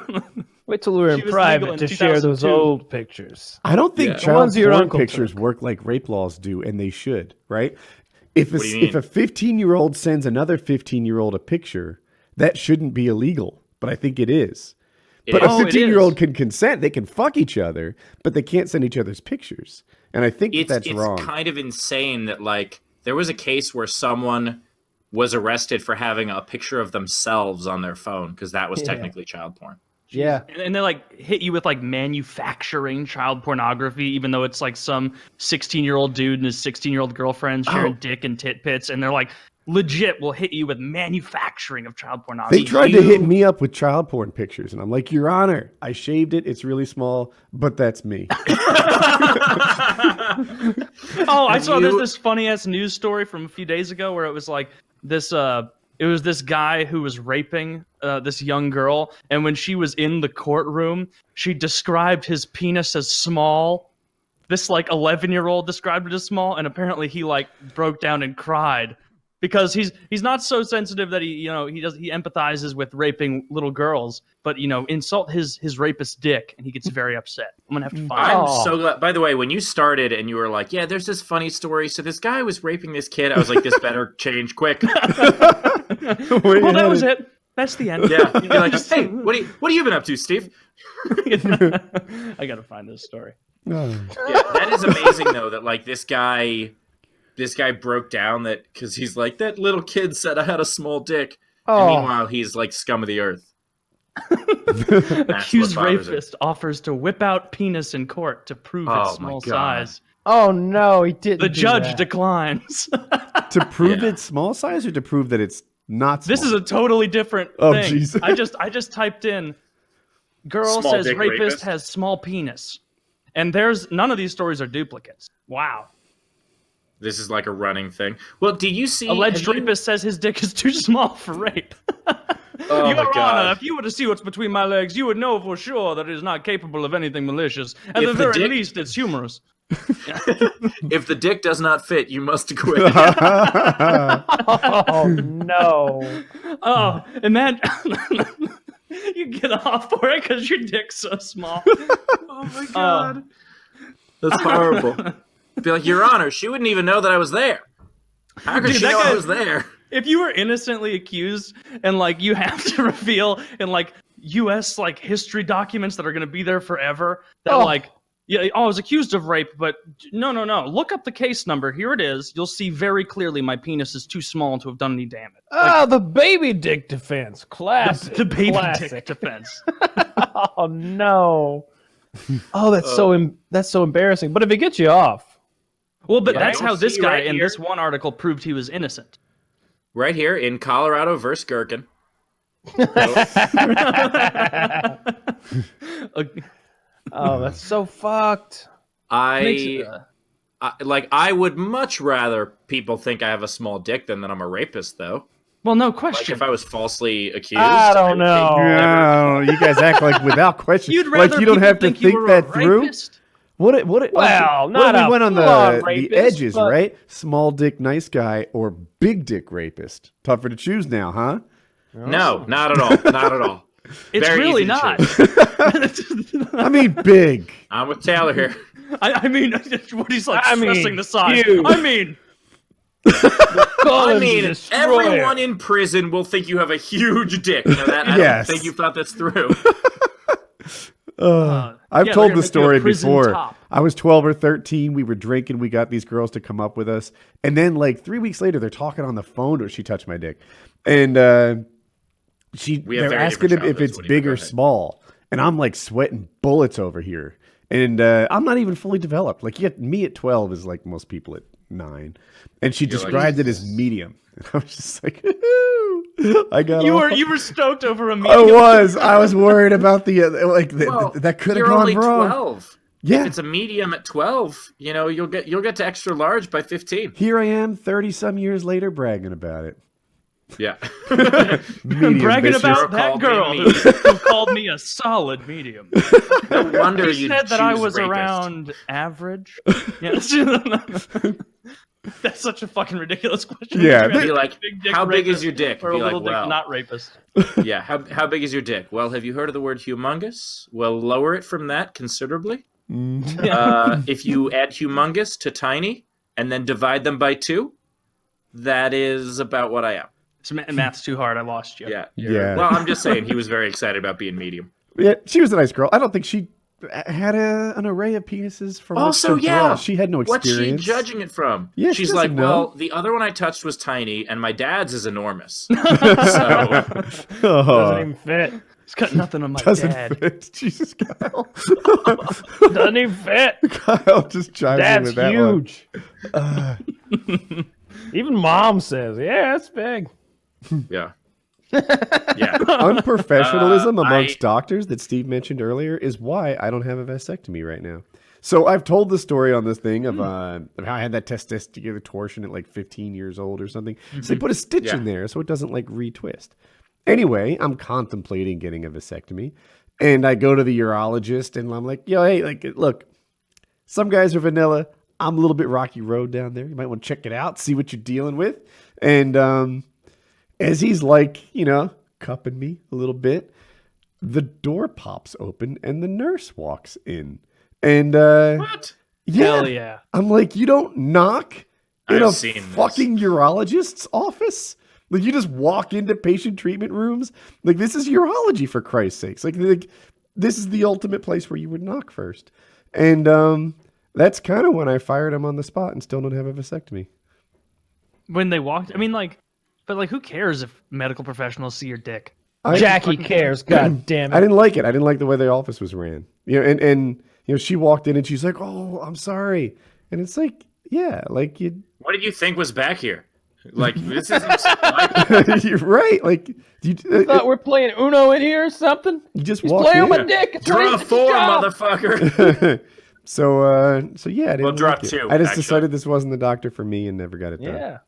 Wait till we're in private to share those old pictures. I don't think The child ones your porn uncle pictures took. work like rape laws do, and they should, right? If What do you mean? if a 15-year-old sends another 15-year-old a picture, that shouldn't be illegal, but I think it is. But a is. Oh, it 15-year-old is. can consent. They can fuck each other, but they can't send each other's pictures. And I think that's wrong. It's kind of insane that, like, there was a case where someone was arrested for having a picture of themselves on their phone because that was technically child porn. Yeah. And they like hit you with like manufacturing child pornography, even though it's like some 16-year-old dude and his 16-year-old girlfriend sharing dick and tit pits, and they're like legit will hit you with manufacturing of child pornography. They tried to hit me up with child porn pictures, and I'm like, Your Honor, I shaved it. It's really small, but that's me. Oh, I saw this funny ass news story from a few days ago where it was like this. It was this guy who was raping this young girl, and when she was in the courtroom, she described his penis as small. This like 11-year-old described it as small, and apparently he like broke down and cried because he's not so sensitive that he empathizes with raping little girls, but insult his rapist dick, and he gets very upset. I'm gonna have to find. I'm so glad. By the way, when you started and you were like, "Yeah, there's this funny story," so this guy was raping this kid, I was like, "This better change quick." Well, that was it. That's the end. Yeah, you're like, "Hey, what have you been up to, Steve?" I gotta find this story. Yeah, that is amazing though. That like this guy broke down that because he's like, that little kid said I had a small dick, and meanwhile he's like scum of the earth. Accused rapist offers to whip out penis in court to prove its small size. Oh no, he didn't. The judge declines. To prove it's small size or to prove that it's not small? This is a totally different thing. Oh, Jesus. I just typed in girl Small says dick rapist has small penis. And there's none of these stories are duplicates. Wow. This is like a running thing. Well, do you see Alleged rapist says his dick is too small for rape. Oh Your my God. Honor, if you were to see what's between my legs, you would know for sure that it is not capable of anything malicious. At If the the very dick- least, it's humorous. If the dick does not fit, you must acquit. Oh no. Oh, imagine you get off for it because your dick's so small. Oh my God. That's horrible. Be like, Your Honor, she wouldn't even know that I was there. How could Dude, she that know guy- I was there? If you were innocently accused and like you have to reveal in like U.S. like history documents that are going to be there forever that I was accused of rape, but no. Look up the case number. Here it is. You'll see very clearly my penis is too small to have done any damage. The baby dick defense. Classic. The baby Classic. dick defense. Oh no. Oh, that's so embarrassing. But if it gets you off, Well, but Yeah, that's I how don't this see guy right in here. this one article proved he was innocent. right here in Colorado versus Gherkin. Oh, that's so fucked. I would much rather people think I have a small dick than that I'm a rapist, though. Well, no Like question. if I was falsely accused, I don't would think know. No, you guys act like without question. You'd Like rather you don't people have to think you think were that a through. rapist? What? Well, not we a went on full-on the rapist, edges, but- right? Small dick nice guy or big dick rapist. Tougher to choose now, huh? No, not at all. Not at all. It's Very really easy to not. choose. I mean, big. I'm with Taylor here. I mean, Woody's like I mean, stressing the size. huge. I mean, I mean, everyone in prison will think you have a huge dick. You know that? I Yes. don't think you thought this through. I've yeah, told they're the gonna make you a story prison before. top. I was 12 or 13. We were drinking. We got these girls to come up with us. And then, like, 3 weeks later, they're talking on the phone or she touched my dick. And We have they're very asking different if it's childhoods. What do you big go or ahead. small. And I'm, like, sweating bullets over here. And I'm not even fully developed. Like, yet me at 12 is like most people at 9. And she You're like, described it as medium. And I was just like, I got you all- were stoked over a I medium. was worried about the Well, that could have you're gone only wrong. 12. Yeah. If it's a medium at 12, you know, you'll get to extra large by 15. Here I am 30 some years later bragging about it. Yeah. Medium, bragging bitches. about Zero that called me girl a who, medium. who called me a solid medium. No wonder He you said that I choose was rapist. around average. Yeah. That's such a fucking ridiculous question. Yeah, You'd Be rather like, big dick how big rapist is your dick? or Be a like, little dick well, not rapist? yeah. How big is your dick? Well, have you heard of the word humongous? Well, lower it from that considerably. If you add humongous to tiny and then divide them by 2, that is about what I am. So math's too hard. I lost you. Yeah. Yeah. Well, I'm just saying he was very excited about being medium. Yeah, she was a nice girl. I don't think she had an array of penises from Also, which to yeah. draw. She had no What's she experience. judging it from? Yeah, she She's doesn't like, know. well, the other one I touched was tiny, and my dad's is enormous. so, Doesn't even fit. It's got nothing on my Doesn't dad. fit. Jesus, Kyle. Doesn't even fit. Kyle just chimed in That's with that huge. one. Even mom says, "Yeah, it's big." yeah. Yeah. Unprofessionalism amongst I- doctors that Steve mentioned earlier is why I don't have a vasectomy right now. So I've told the story on this thing of how I had that testicular torsion at like 15 years old or something. So they put a stitch in there so it doesn't like retwist. Anyway, I'm contemplating getting a vasectomy, and I go to the urologist and I'm like, yo, hey, like, look, some guys are vanilla. I'm a little bit rocky road down there. You might want to check it out, see what you're dealing with. And as he's like, you know, cupping me a little bit, the door pops open and the nurse walks in. And What? yeah, Hell yeah. I'm like, you don't knock in I've a seen this. fucking urologist's office? Like, you just walk into patient treatment rooms? Like, this is urology, for Christ's sakes. Like this is the ultimate place where you would knock first. And that's kind of when I fired him on the spot and still don't have a vasectomy. When they walked, I mean, like, but like, who cares if medical professionals see your dick? Jackie cares. God damn I it. didn't like it. I didn't like the way the office was ran. You know, and you know, she walked in and she's like, "Oh, I'm sorry." And it's like, yeah, like you What did you think was back here? Like, this isn't. you're right. Like you Thought we're playing Uno in here or something. you just He's walk playing in. with my dick. It's Draw his 4, job. motherfucker. So yeah, I didn't Well, draw like it. 2, I just actually. decided this wasn't the doctor for me and never got it done. Yeah.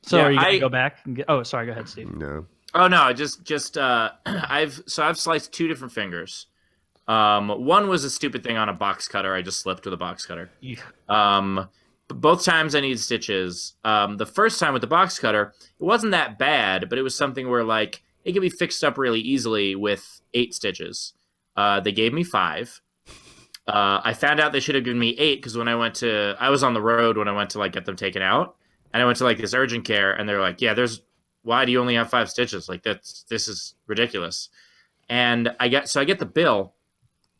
So Yeah, are you gonna I- go back and get? Oh, sorry. Go ahead, Steve. No. Oh no, I've sliced 2 different fingers. One was a stupid thing on a box cutter. I just slipped with a box cutter. But both times I needed stitches. The first time with the box cutter, it wasn't that bad, but it was something where like it could be fixed up really easily with 8 stitches. They gave me 5. I found out they should have given me 8 because I was on the road when I went to like get them taken out, and I went to like this urgent care, and they're like, "Yeah, why do you only have 5 stitches? Like this is ridiculous." And I get the bill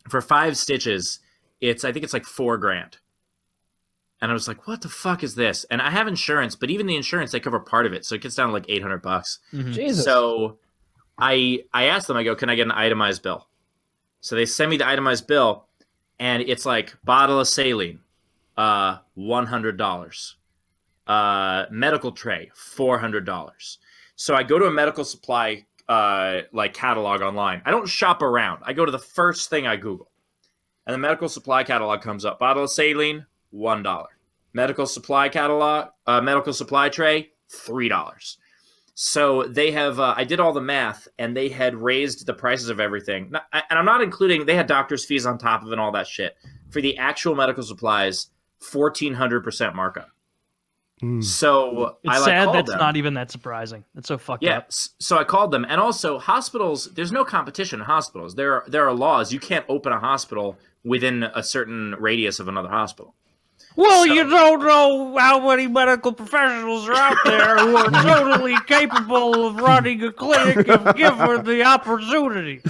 for 5 stitches. I think it's like $4,000. And I was like, what the fuck is this? And I have insurance, but even the insurance, they cover part of it. So it gets down to like $800. Jesus. So I asked them, I go, can I get an itemized bill? So they send me the itemized bill, and it's like bottle of saline, $100. medical tray, $400. So I go to a medical supply like catalog online. I don't shop around. I go to the first thing I Google. And the medical supply catalog comes up. Bottle of saline, $1. Medical supply catalog, medical supply tray, $3. So they have, I did all the math, and they had raised the prices of everything. And I'm not including, they had doctor's fees on top of it and all that shit. For the actual medical supplies, 1,400% markup. So It's I sad called that's them. not even that surprising. It's so fucked Yeah, up. so I called them, and also hospitals. There's no competition in hospitals. There are laws. You can't open a hospital within a certain radius of another hospital. Well, So- you don't know how many medical professionals are out there who are totally capable of running a clinic if given the opportunity.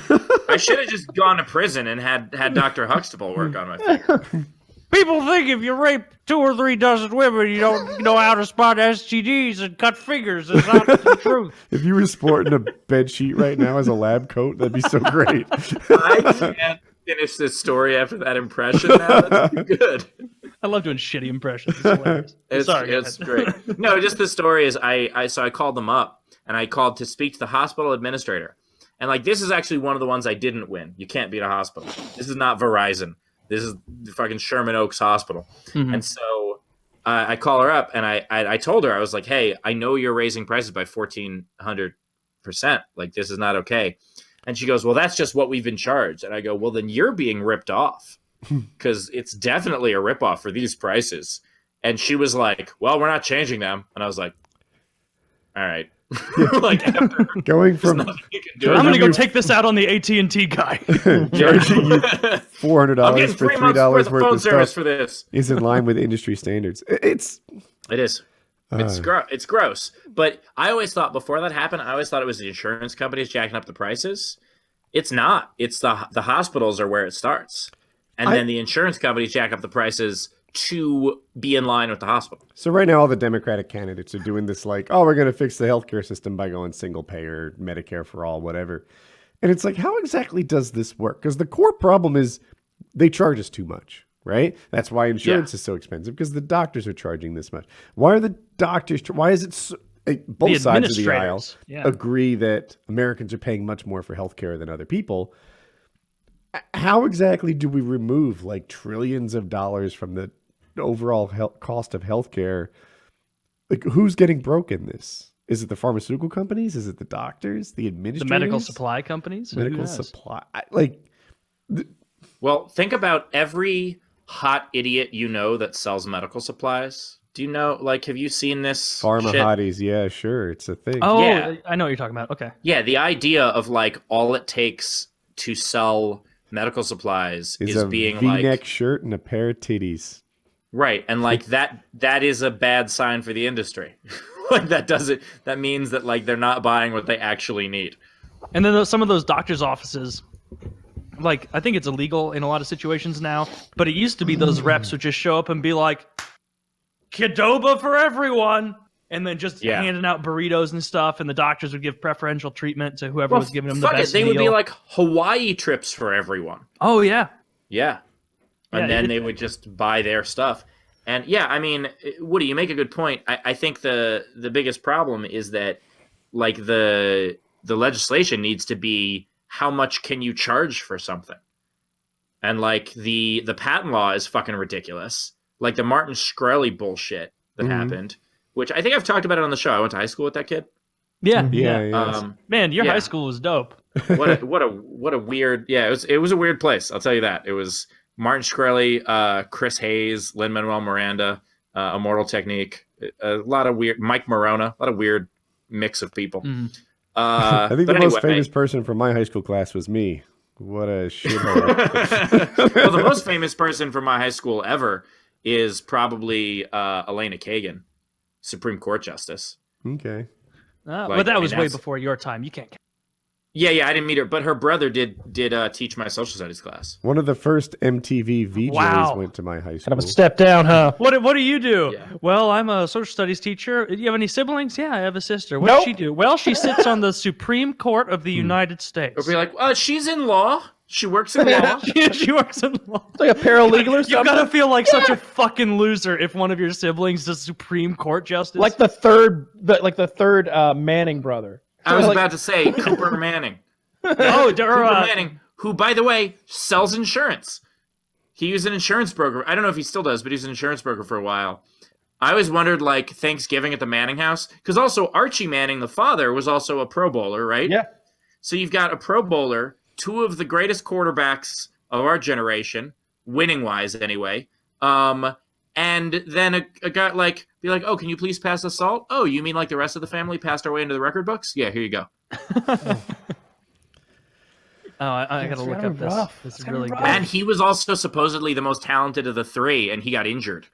I should have just gone to prison and had Dr. Huxtable work on my finger. People think if you rape 2 or 3 dozen women, you don't know how to spot STDs and cut fingers. That's not the truth. If you were sporting a bed sheet right now as a lab coat, that'd be so great. I can't finish this story after that impression. Now that's too good. I love doing shitty impressions. It's hilarious. Sorry, It's go ahead. great. No, just the story is I called them up, and I called to speak to the hospital administrator. And like, this is actually one of the ones I didn't win. You can't beat a hospital. This is not Verizon. This is the fucking Sherman Oaks Hospital. Mhm. And so I call her up, and I told her, I was like, hey, I know you're raising prices by 1,400%. Like, this is not okay. And she goes, well, that's just what we've been charged. And I go, well, then you're being ripped off, because it's definitely a ripoff for these prices. And she was like, well, we're not changing them. And I was like, all right. Like, after, Going there's from nothing you can do. I'm gonna go you- take this out on the AT&T guy. charging you I'm $400 getting for 3 months $3 worth of worth phone of service stuff for this. is in line with industry standards. It's It is. It's gross. But I always thought before that happened, I always thought it was the insurance companies jacking up the prices. It's not. It's the hospitals are where it starts. And then the insurance companies jack up the prices to be in line with the hospital. So right now, all the Democratic candidates are doing this like, oh, we're going to fix the healthcare system by going single payer, Medicare for all, whatever. And it's like, how exactly does this work? Because the core problem is they charge us too much, right? That's why insurance is so expensive, because the doctors are charging this much. Why are the doctors, why is it so, both sides of the aisle administrators, yeah. agree that Americans are paying much more for healthcare than other people? How exactly do we remove like trillions of dollars from the overall cost of healthcare? Like, who's getting broke in this? Is it the pharmaceutical companies? Is it the doctors? The The administrators? medical supply companies? Who Medical knows? supply. Well, think about every hot idiot you know that sells medical supplies. Do you know, like, have you seen this Pharma shit? hotties. Yeah, sure. It's a thing. Oh, Yeah. I know what you're talking about. Okay. Yeah, the idea of like all it takes to sell medical supplies is is a being V-neck like shirt and a pair of titties. right, and like that is a bad sign for the industry. Like that means that like they're not buying what they actually need. And then some of those doctors' offices, like, I think it's illegal in a lot of situations now, but it used to be those reps would just show up and be like, Qdoba for everyone, and then just Yeah. handing out burritos and stuff, and the doctors would give preferential treatment to whoever was giving them the fuck best it, they would be deal. like Hawaii trips for everyone. Oh, yeah. Yeah. And Yeah, then they would just buy their stuff. And yeah, I mean, Woody, you make a good point. I think the biggest problem is that like the legislation needs to be how much can you charge for something? And like the patent law is fucking ridiculous. Like the Martin Shkreli bullshit that happened, which I think I've talked about it on the show. I went to high school with that kid. Yeah. Yeah. Man, your yeah. high school was dope. What a weird, yeah, it was a weird place. I'll tell you that. It was Martin Shkreli, Chris Hayes, Lin-Manuel Miranda, Immortal Technique, a lot of weird, Mike Morona, a lot of weird mix of people. I think but the most anyway, famous person from my high school class was me. What a shithole. well, the most famous person from my high school ever is probably Elena Kagan, Supreme Court Justice. Okay. But that was way that's- before your time. You can't. Yeah, I didn't meet her, but her brother did teach my social studies class. One of the first MTV VJs Wow. went to my high Kind school. of a step down, huh? What do you do? Yeah. Well, I'm a social studies teacher. Do you have any siblings? Yeah, I have a sister. What Nope. does she do? Well, she sits on the Supreme Court of the United States. Or be like, she's in law. She works in law. She works in law. It's like a paralegal or You something. gotta feel like such a fucking loser if one of your siblings is Supreme Court justice. Like the third Manning brother. I was Like- about to say Cooper Manning. oh, Cooper Manning, who, by the way, sells insurance. He was an insurance broker. I don't know if he still does, but he's an insurance broker for a while. I always wondered, like, Thanksgiving at the Manning house, because also Archie Manning, the father, was also a Pro Bowler, right? Yeah. So you've got a Pro Bowler, two of the greatest quarterbacks of our generation, winning-wise anyway, and then a guy be like, oh, can you please pass the salt? Oh, you mean like the rest of the family passed our way into the record books? Yeah, here you go. I gotta look up this. rough. This is It's gonna be really rough. good. And he was also supposedly the most talented of the three, and he got injured.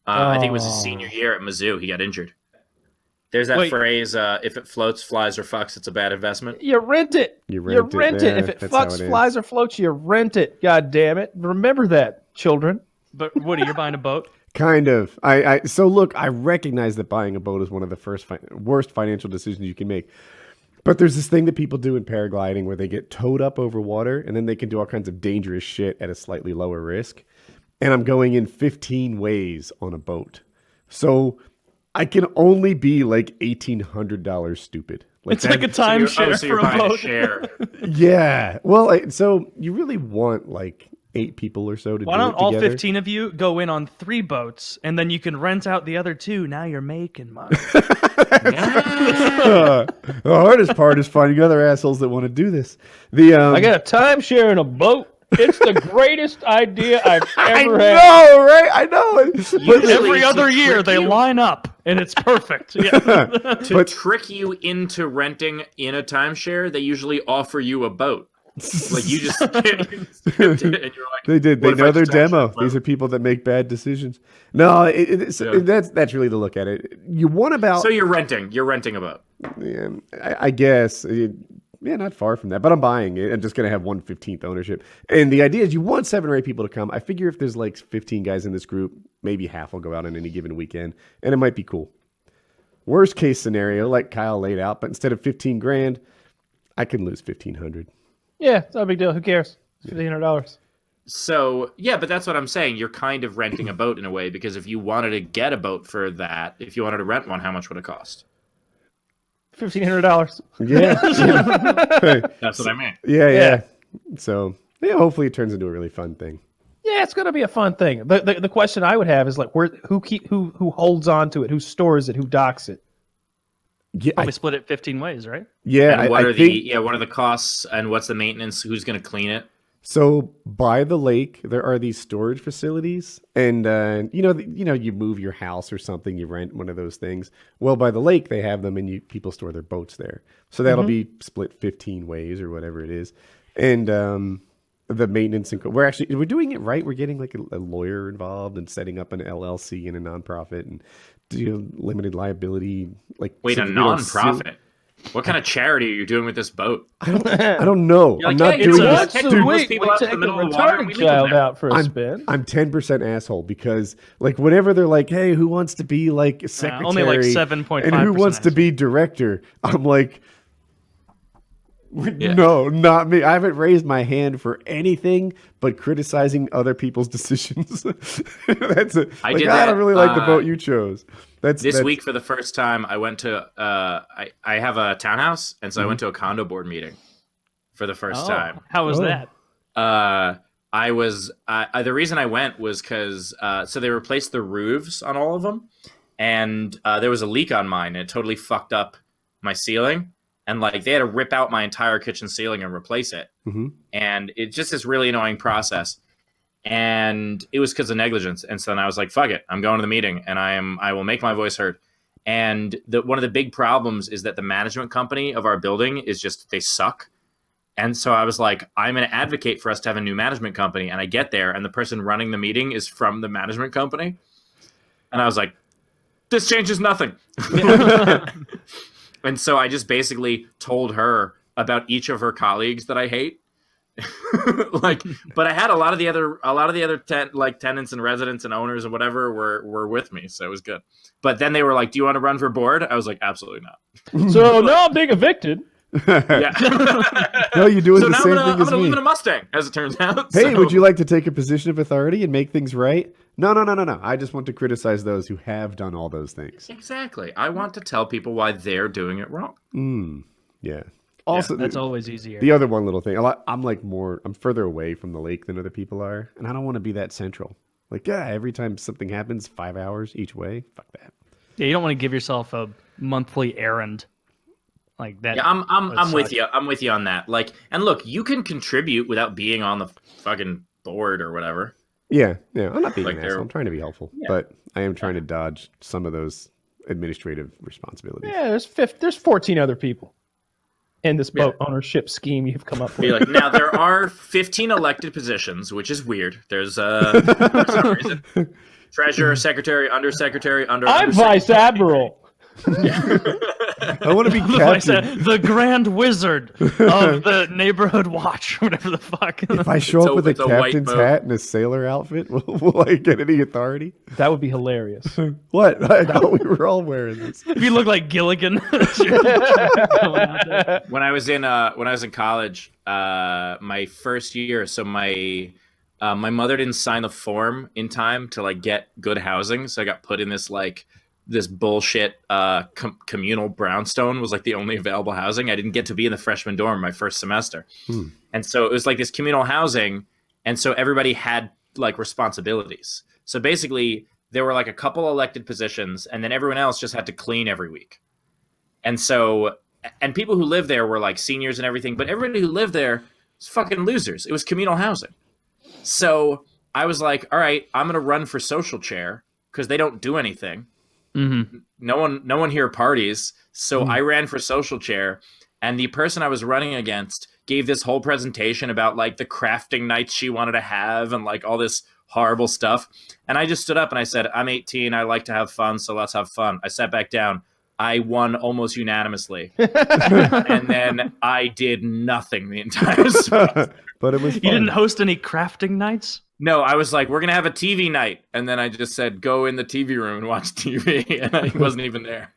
I think it was his senior year at Mizzou. He got injured. There's that phrase, if it floats, flies, or fucks, it's a bad investment. You rent it. You rent it. If it That's how fucks, it is. flies, or floats, you rent it. God damn it. Remember that, children. But Woody, you're buying a boat? Kind of. So look, I recognize that buying a boat is one of the worst financial decisions you can make. But there's this thing that people do in paragliding where they get towed up over water and then they can do all kinds of dangerous shit at a slightly lower risk. And I'm going in 15 ways on a boat. So I can only be like $1,800 stupid. It's like a timeshare so for you're a buying boat. a share. Yeah. Well, so you really want like 8 people or so to Why do don't it all together? 15 of you go in on 3 boats, and then you can rent out the other 2? Now you're making money. The hardest part is finding other assholes that want to do this. I got a timeshare in a boat. It's the greatest idea I've ever had. know, right? I know. Usually Every to other year, trick they you- line up, and it's perfect. Yeah. To trick you into renting in a timeshare, they usually offer you a boat. Like you just and you're like, They did. They what if know I their just actually demo. float? These are people that make bad decisions. No, Yeah. that's really to look at it. You want about So you're renting a boat. yeah, I guess. Yeah, not far from that. But I'm buying it. I'm just going to have 1/15 ownership. And the idea is you want 7 or 8 people to come. I figure if there's like 15 guys in this group, maybe half will go out on any given weekend. And it might be cool. Worst case scenario, like Kyle laid out, but instead of 15 grand, I can lose 1,500. Yeah, it's not a big deal. Who cares? $1,500. So yeah, but that's what I'm saying. You're kind of renting a boat in a way, because if you wanted to get a boat for that, if you wanted to rent one, how much would it cost? $1,500. Yeah. That's what I mean. Yeah. So yeah, hopefully it turns into a really fun thing. Yeah, it's gonna be a fun thing. The question I would have is like, who holds on to it, who stores it, who docks it. Yeah, Probably split it 15 ways, right? yeah. And what I are think, what are the costs and what's the maintenance? Who's going to clean it? so. By the lake, there are these storage facilities, and you move your house or something, you rent one of those things. Well, by the lake, they have them, and people store their boats there. So that'll be split 15 ways or whatever it is, and the maintenance and we're doing it right. We're getting like a lawyer involved and setting up an LLC and a nonprofit and limited liability. Like Wait, so a that we don't sue. nonprofit? What kind of charity are you doing with this boat? I don't know. You're I'm like, not hey, doing it's this. a- Once Dude, a most week, people we out in take the a middle of the water and we retarded leave them child there. out for a spin. I'm 10% asshole because like whenever they're like, hey, who wants to be like a secretary? only like 7.5% and who wants to asshole. be director? I'm like, Yeah. no, not me. I haven't raised my hand for anything but criticizing other people's decisions. That's it. I Like, did I don't that, really like the boat you chose. This week, for the first time, I went to I have a townhouse, and so I went to a condo board meeting for the first time. How was Oh. that? I was the reason I went was because so they replaced the roofs on all of them, and there was a leak on mine, and it totally fucked up my ceiling, and like they had to rip out my entire kitchen ceiling and replace it, and it's just this really annoying process. And it was because of negligence. And so then I was like, fuck it, I'm going to the meeting and I will make my voice heard. And one of the big problems is that the management company of our building is just, they suck. And so I was like, I'm going to advocate for us to have a new management company. And I get there and the person running the meeting is from the management company. And I was like, this changes nothing. And so I just basically told her about each of her colleagues that I hate. But I had a lot of the other tenants and residents and owners and whatever were with me, so it was good. But then they were like, "Do you want to run for board?" I was like, "Absolutely not." So now I'm being evicted. Yeah. No, you're doing So the now same I'm thing as gonna me. live in a Mustang, as it turns out. Hey, So- would you like to take a position of authority and make things right? No. I just want to criticize those who have done all those things. Exactly. I want to tell people why they're doing it wrong. Yeah. Also, That's always easier. the other one little thing. I'm further away from the lake than other people are, and I don't want to be that central. Like, yeah, every time something happens, 5 hours each way. Fuck that. Yeah, you don't want to give yourself a monthly errand like that. Yeah, I'm with suck. you. I'm with you on that. Like, and look, you can contribute without being on the fucking board or whatever. Yeah. I'm not being Like an asshole. I'm trying to be helpful, but I am trying to dodge some of those administrative responsibilities. Yeah, there's 14 other people in this boat ownership scheme you've come up Be with. like, now there are 15 elected positions, which is weird. There's for some reason, treasurer, secretary, undersecretary, I'm vice admiral. I want to be Like I said, captain. the Grand Wizard of the Neighborhood Watch, whatever the fuck. If I show up with a it's a white captain's boat. hat and a sailor outfit, will I get any authority? That would be hilarious. What? I thought we were all wearing this. If you look like Gilligan. When I was in college, my first year, so my mother didn't sign the form in time to like get good housing, so I got put in this bullshit communal brownstone was like the only available housing. I didn't get to be in the freshman dorm my first semester, and so it was like this communal housing, and so everybody had like responsibilities. So basically, there were like a couple elected positions, and then everyone else just had to clean every week. And so, and people who lived there were like seniors and everything, but everybody who lived there was fucking losers. It was communal housing. So I was like, all right, I'm going to run for social chair because they don't do anything. Mm-hmm. No one here parties. So I ran for social chair, and the person I was running against gave this whole presentation about like the crafting nights she wanted to have and like all this horrible stuff. And I just stood up and I said, I'm 18. I like to have fun. So let's have fun. I sat back down. I won almost unanimously. And then I did nothing the entire semester. But it was fun. You didn't host any crafting nights? No, I was like, we're going to have a TV night. And then I just said, go in the TV room and watch TV. And I wasn't even there.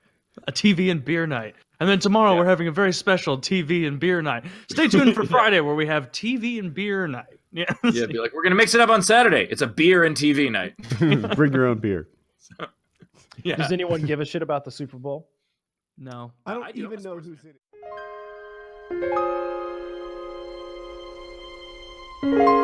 A TV and beer night. And then tomorrow we're having a very special TV and beer night. Stay tuned for Friday where we have TV and beer night. Yeah. Yeah, be like, we're going to mix it up on Saturday. It's a beer and TV night. Bring your own beer. Yeah. Does anyone give a shit about the Super Bowl? No. I don't I do. even I'm a know sports who's in it.